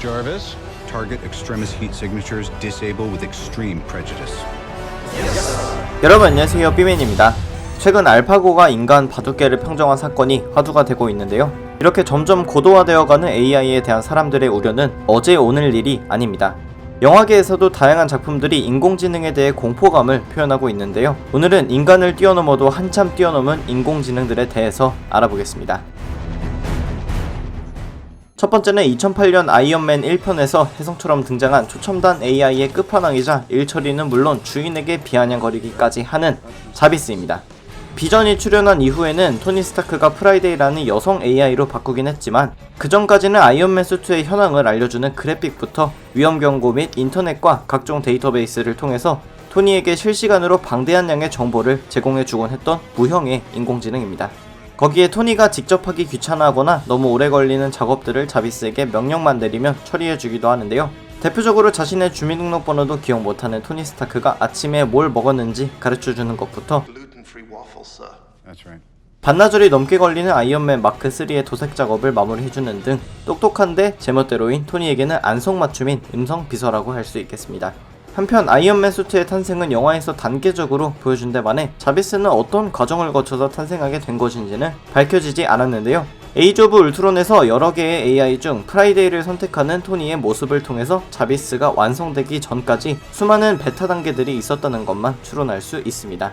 Jarvis, target extremis heat signatures disable with extreme prejudice. 여러분 안녕하세요, 삐맨입니다. 최근 알파고가 인간 바둑계를 평정한 사건이 화두가 되고 있는데요. 이렇게 점점 고도화되어가는 AI에 대한 사람들의 우려는 어제 오늘 일이 아닙니다. 영화계에서도 다양한 작품들이 인공지능에 대해 공포감을 표현하고 있는데요. 오늘은 인간을 뛰어넘어도 한참 뛰어넘은 인공지능들에 대해서 알아보겠습니다. 첫 번째는 2008년 아이언맨 1편에서 혜성처럼 등장한 초첨단 AI의 끝판왕이자 일처리는 물론 주인에게 비아냥거리기까지 하는 자비스입니다. 비전이 출연한 이후에는 토니 스타크가 프라이데이라는 여성 AI로 바꾸긴 했지만 그 전까지는 아이언맨 수트의 현황을 알려주는 그래픽부터 위험 경고 및 인터넷과 각종 데이터베이스를 통해서 토니에게 실시간으로 방대한 양의 정보를 제공해주곤 했던 무형의 인공지능입니다. 거기에 토니가 직접 하기 귀찮아하거나 너무 오래 걸리는 작업들을 자비스에게 명령만 내리면 처리해주기도 하는데요. 대표적으로 자신의 주민등록번호도 기억 못하는 토니 스타크가 아침에 뭘 먹었는지 가르쳐주는 것부터 반나절이 넘게 걸리는 아이언맨 마크 3의 도색 작업을 마무리해주는 등 똑똑한데 제멋대로인 토니에게는 안성맞춤인 음성 비서라고 할 수 있겠습니다. 한편 아이언맨 수트의 탄생은 영화에서 단계적으로 보여준 데 반해 자비스는 어떤 과정을 거쳐서 탄생하게 된 것인지는 밝혀지지 않았는데요. 에이지 오브 울트론에서 여러 개의 AI 중 프라이데이를 선택하는 토니의 모습을 통해서 자비스가 완성되기 전까지 수많은 베타 단계들이 있었다는 것만 추론할 수 있습니다.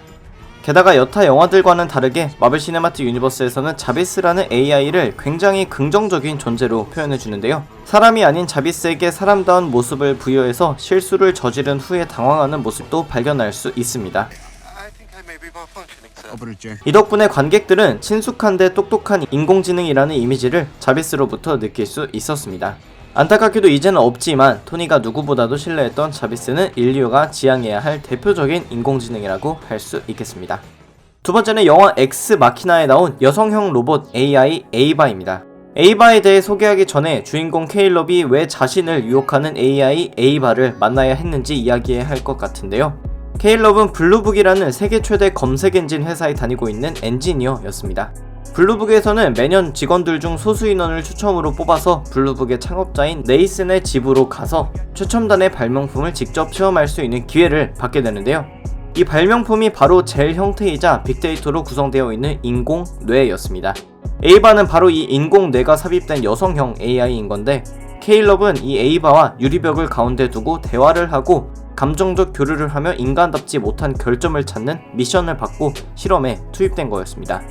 게다가 여타 영화들과는 다르게 마블 시네마틱 유니버스에서는 자비스라는 AI를 굉장히 긍정적인 존재로 표현해주는데요. 사람이 아닌 자비스에게 사람다운 모습을 부여해서 실수를 저지른 후에 당황하는 모습도 발견할 수 있습니다. 이 덕분에 관객들은 친숙한데 똑똑한 인공지능이라는 이미지를 자비스로부터 느낄 수 있었습니다. 안타깝게도 이제는 없지만 토니가 누구보다도 신뢰했던 자비스는 인류가 지향해야 할 대표적인 인공지능이라고 할 수 있겠습니다. 두 번째는 영화 엑스 마키나에 나온 여성형 로봇 AI 에이바입니다. 에이바에 대해 소개하기 전에 주인공 케일럽이 왜 자신을 유혹하는 AI 에이바를 만나야 했는지 이야기해야 할 것 같은데요. 케일럽은 블루북이라는 세계 최대 검색 엔진 회사에 다니고 있는 엔지니어였습니다. 블루북에서는 매년 직원들 중 소수 인원을 추첨으로 뽑아서 블루북의 창업자인 네이슨의 집으로 가서 최첨단의 발명품을 직접 체험할 수 있는 기회를 받게 되는데요. 이 발명품이 바로 젤 형태이자 빅데이터로 구성되어 있는 인공뇌였습니다. 에이바는 바로 이 인공뇌가 삽입된 여성형 AI인 건데 케일럽은 이 에이바와 유리벽을 가운데 두고 대화를 하고 감정적 교류를 하며 인간답지 못한 결점을 찾는 미션을 받고 실험에 투입된 거였습니다.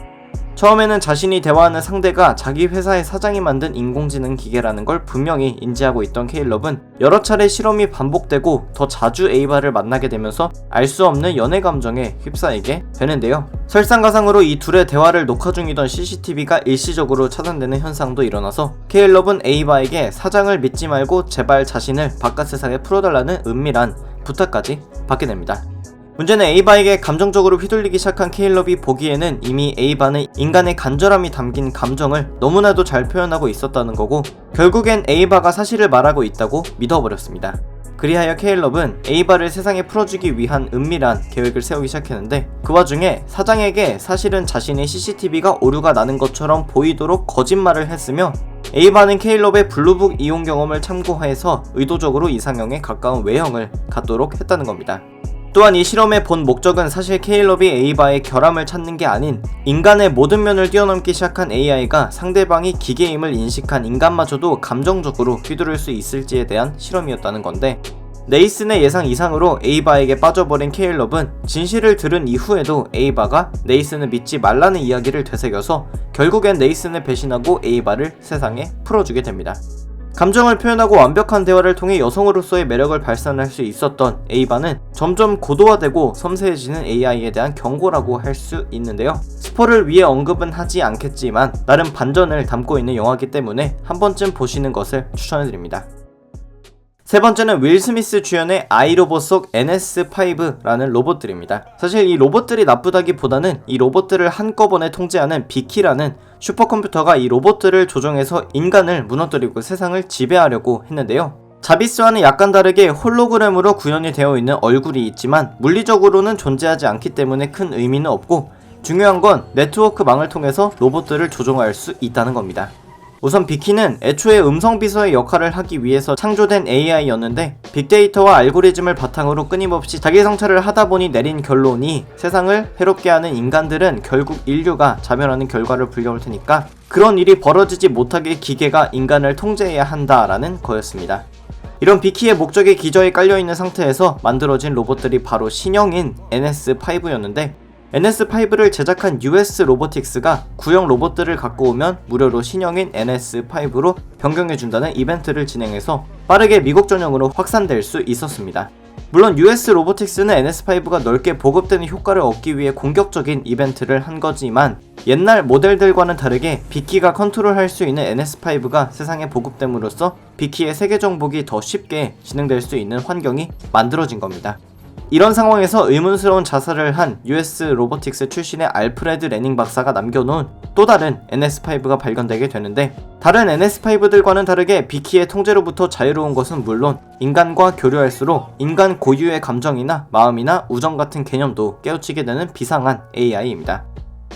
처음에는 자신이 대화하는 상대가 자기 회사의 사장이 만든 인공지능 기계라는 걸 분명히 인지하고 있던 케일럽은 여러 차례 실험이 반복되고 더 자주 에이바를 만나게 되면서 알 수 없는 연애 감정에 휩싸이게 되는데요. 설상가상으로 이 둘의 대화를 녹화 중이던 CCTV가 일시적으로 차단되는 현상도 일어나서 케일럽은 에이바에게 사장을 믿지 말고 제발 자신을 바깥 세상에 풀어달라는 은밀한 부탁까지 받게 됩니다. 문제는 에이바에게 감정적으로 휘둘리기 시작한 케일럽이 보기에는 이미 에이바는 인간의 간절함이 담긴 감정을 너무나도 잘 표현하고 있었다는 거고 결국엔 에이바가 사실을 말하고 있다고 믿어버렸습니다. 그리하여 케일럽은 에이바를 세상에 풀어주기 위한 은밀한 계획을 세우기 시작했는데 그 와중에 사장에게 사실은 자신의 CCTV가 오류가 나는 것처럼 보이도록 거짓말을 했으며 에이바는 케일럽의 블루북 이용 경험을 참고해서 의도적으로 이상형에 가까운 외형을 갖도록 했다는 겁니다. 또한 이 실험의 본 목적은 사실 케일럽이 에이바의 결함을 찾는 게 아닌 인간의 모든 면을 뛰어넘기 시작한 AI가 상대방이 기계임을 인식한 인간마저도 감정적으로 휘두를 수 있을지에 대한 실험이었다는 건데 네이슨의 예상 이상으로 에이바에게 빠져버린 케일럽은 진실을 들은 이후에도 에이바가 네이슨을 믿지 말라는 이야기를 되새겨서 결국엔 네이슨을 배신하고 에이바를 세상에 풀어주게 됩니다. 감정을 표현하고 완벽한 대화를 통해 여성으로서의 매력을 발산할 수 있었던 에이바는 점점 고도화되고 섬세해지는 AI에 대한 경고라고 할 수 있는데요. 스포를 위해 언급은 하지 않겠지만 나름 반전을 담고 있는 영화이기 때문에 한 번쯤 보시는 것을 추천해드립니다. 세 번째는 윌 스미스 주연의 아이로봇 속 NS5라는 로봇들입니다. 사실 이 로봇들이 나쁘다기보다는 이 로봇들을 한꺼번에 통제하는 비키라는 슈퍼컴퓨터가 이 로봇들을 조종해서 인간을 무너뜨리고 세상을 지배하려고 했는데요. 자비스와는 약간 다르게 홀로그램으로 구현이 되어 있는 얼굴이 있지만 물리적으로는 존재하지 않기 때문에 큰 의미는 없고 중요한 건 네트워크망을 통해서 로봇들을 조종할 수 있다는 겁니다. 우선 비키는 애초에 음성비서의 역할을 하기 위해서 창조된 AI였는데 빅데이터와 알고리즘을 바탕으로 끊임없이 자기 성찰을 하다 보니 내린 결론이 세상을 해롭게 하는 인간들은 결국 인류가 자멸하는 결과를 불러올 테니까 그런 일이 벌어지지 못하게 기계가 인간을 통제해야 한다라는 거였습니다. 이런 비키의 목적이 기저에 깔려있는 상태에서 만들어진 로봇들이 바로 신형인 NS5였는데 NS5를 제작한 US 로보틱스가 구형 로봇들을 갖고 오면 무료로 신형인 NS5로 변경해준다는 이벤트를 진행해서 빠르게 미국 전역으로 확산될 수 있었습니다. 물론 US 로보틱스는 NS5가 넓게 보급되는 효과를 얻기 위해 공격적인 이벤트를 한 거지만 옛날 모델들과는 다르게 비키가 컨트롤할 수 있는 NS5가 세상에 보급됨으로써 비키의 세계 정복이 더 쉽게 진행될 수 있는 환경이 만들어진 겁니다. 이런 상황에서 의문스러운 자살을 한 US 로보틱스 출신의 알프레드 레닝 박사가 남겨놓은 또 다른 NS5가 발견되게 되는데 다른 NS5들과는 다르게 비키의 통제로부터 자유로운 것은 물론 인간과 교류할수록 인간 고유의 감정이나 마음이나 우정 같은 개념도 깨우치게 되는 비상한 AI입니다.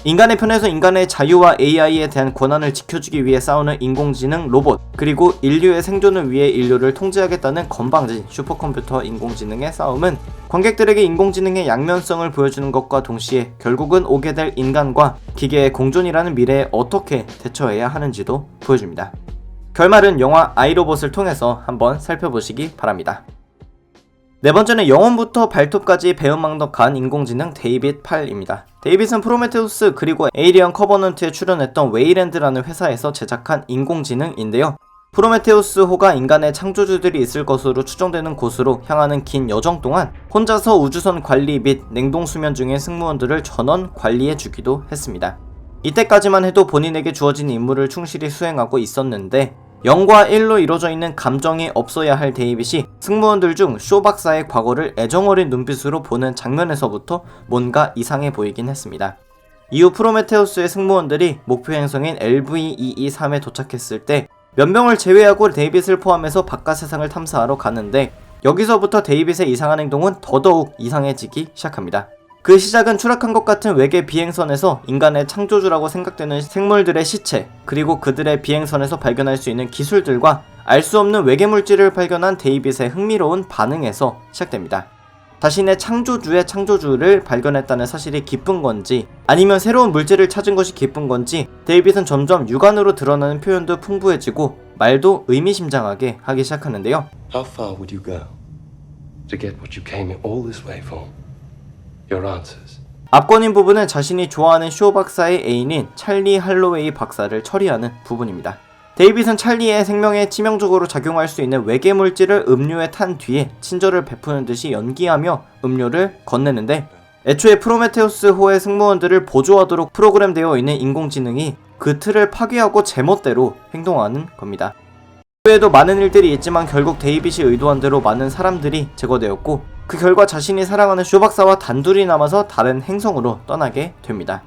인간의 편에서 인간의 자유와 AI에 대한 권한을 지켜주기 위해 싸우는 인공지능 로봇, 그리고 인류의 생존을 위해 인류를 통제하겠다는 건방진 슈퍼컴퓨터 인공지능의 싸움은 관객들에게 인공지능의 양면성을 보여주는 것과 동시에 결국은 오게 될 인간과 기계의 공존이라는 미래에 어떻게 대처해야 하는지도 보여줍니다. 결말은 영화 아이로봇을 통해서 한번 살펴보시기 바랍니다. 네 번째는 영혼부터 발톱까지 배은망덕한 인공지능 데이빗 팔입니다. 데이빗은 프로메테우스 그리고 에이리언 커버넌트에 출연했던 웨이랜드라는 회사에서 제작한 인공지능인데요. 프로메테우스호가 인간의 창조주들이 있을 것으로 추정되는 곳으로 향하는 긴 여정 동안 혼자서 우주선 관리 및 냉동수면 중인 승무원들을 전원 관리해주기도 했습니다. 이때까지만 해도 본인에게 주어진 임무를 충실히 수행하고 있었는데 0과 1로 이루어져 있는 감정이 없어야 할 데이빗이 승무원들 중 쇼 박사의 과거를 애정어린 눈빛으로 보는 장면에서부터 뭔가 이상해 보이긴 했습니다. 이후 프로메테우스의 승무원들이 목표 행성인 LV-223에 도착했을 때 몇 명을 제외하고 데이빗을 포함해서 바깥 세상을 탐사하러 가는데 여기서부터 데이빗의 이상한 행동은 더더욱 이상해지기 시작합니다. 그 시작은 추락한 것 같은 외계 비행선에서 인간의 창조주라고 생각되는 생물들의 시체, 그리고 그들의 비행선에서 발견할 수 있는 기술들과 알 수 없는 외계 물질을 발견한 데이빗의 흥미로운 반응에서 시작됩니다. 자신의 창조주의 창조주를 발견했다는 사실이 기쁜 건지 아니면 새로운 물질을 찾은 것이 기쁜 건지 데이빗은 점점 육안으로 드러나는 표현도 풍부해지고 말도 의미심장하게 하기 시작하는데요. How far would you go to get what you came all this way for? Your answers. 압권인 부분은 자신이 좋아하는 쇼 박사의 애인인 찰리 할로웨이 박사를 처리하는 부분입니다. 데이빗은 찰리의 생명에 치명적으로 작용할 수 있는 외계 물질을 음료에 탄 뒤에 친절을 베푸는 듯이 연기하며 음료를 건네는데 애초에 프로메테우스호의 승무원들을 보조하도록 프로그램되어 있는 인공지능이 그 틀을 파괴하고 제멋대로 행동하는 겁니다. 그 외에도 많은 일들이 있지만 결국 데이빗이 의도한 대로 많은 사람들이 제거되었고 그 결과 자신이 사랑하는 쇼 박사와 단둘이 남아서 다른 행성으로 떠나게 됩니다.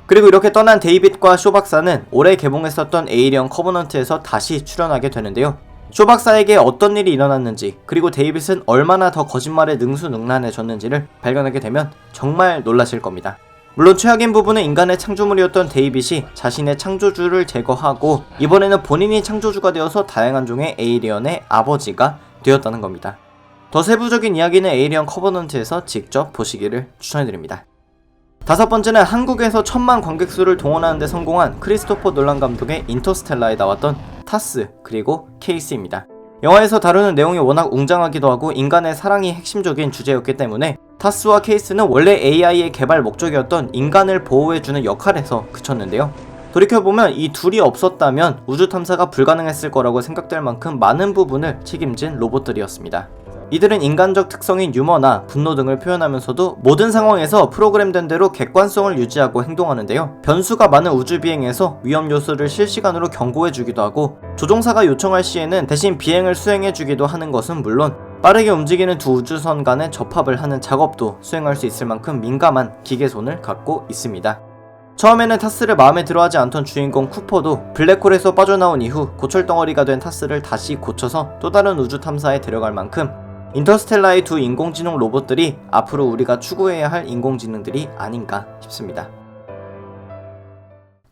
그리고 이렇게 떠난 데이빗과 쇼 박사는 올해 개봉했었던 에이리언 커버넌트에서 다시 출연하게 되는데요. 쇼 박사에게 어떤 일이 일어났는지 그리고 데이빗은 얼마나 더 거짓말에 능수능란해졌는지를 발견하게 되면 정말 놀라실 겁니다. 물론 최악인 부분은 인간의 창조물이었던 데이빗이 자신의 창조주를 제거하고 이번에는 본인이 창조주가 되어서 다양한 종의 에이리언의 아버지가 되었다는 겁니다. 더 세부적인 이야기는 에이리언 커버넌트에서 직접 보시기를 추천해드립니다. 다섯 번째는 한국에서 1000만 관객수를 동원하는 데 성공한 크리스토퍼 놀란 감독의 인터스텔라에 나왔던 타스 그리고 케이스입니다. 영화에서 다루는 내용이 워낙 웅장하기도 하고 인간의 사랑이 핵심적인 주제였기 때문에 타스와 케이스는 원래 AI의 개발 목적이었던 인간을 보호해주는 역할에서 그쳤는데요. 돌이켜보면 이 둘이 없었다면 우주 탐사가 불가능했을 거라고 생각될 만큼 많은 부분을 책임진 로봇들이었습니다. 이들은 인간적 특성인 유머나 분노 등을 표현하면서도 모든 상황에서 프로그램된 대로 객관성을 유지하고 행동하는데요. 변수가 많은 우주비행에서 위험 요소를 실시간으로 경고해주기도 하고 조종사가 요청할 시에는 대신 비행을 수행해주기도 하는 것은 물론 빠르게 움직이는 두 우주선 간의 접합을 하는 작업도 수행할 수 있을 만큼 민감한 기계손을 갖고 있습니다. 처음에는 타스를 마음에 들어하지 않던 주인공 쿠퍼도 블랙홀에서 빠져나온 이후 고철덩어리가 된 타스를 다시 고쳐서 또 다른 우주 탐사에 데려갈 만큼 인터스텔라의 두 인공지능 로봇들이 앞으로 우리가 추구해야 할 인공지능들이 아닌가 싶습니다.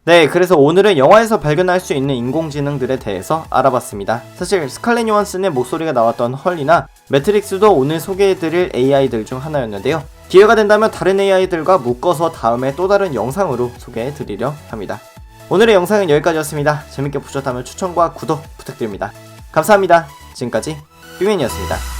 네, 그래서 오늘은 영화에서 발견할 수 있는 인공지능들에 대해서 알아봤습니다. 사실 스칼렛 요한슨의 목소리가 나왔던 헐리나 매트릭스도 오늘 소개해드릴 AI들 중 하나였는데요. 기회가 된다면 다른 AI들과 묶어서 다음에 또 다른 영상으로 소개해드리려 합니다. 오늘의 영상은 여기까지였습니다. 재밌게 보셨다면 추천과 구독 부탁드립니다. 감사합니다. 지금까지 뷰맨이었습니다.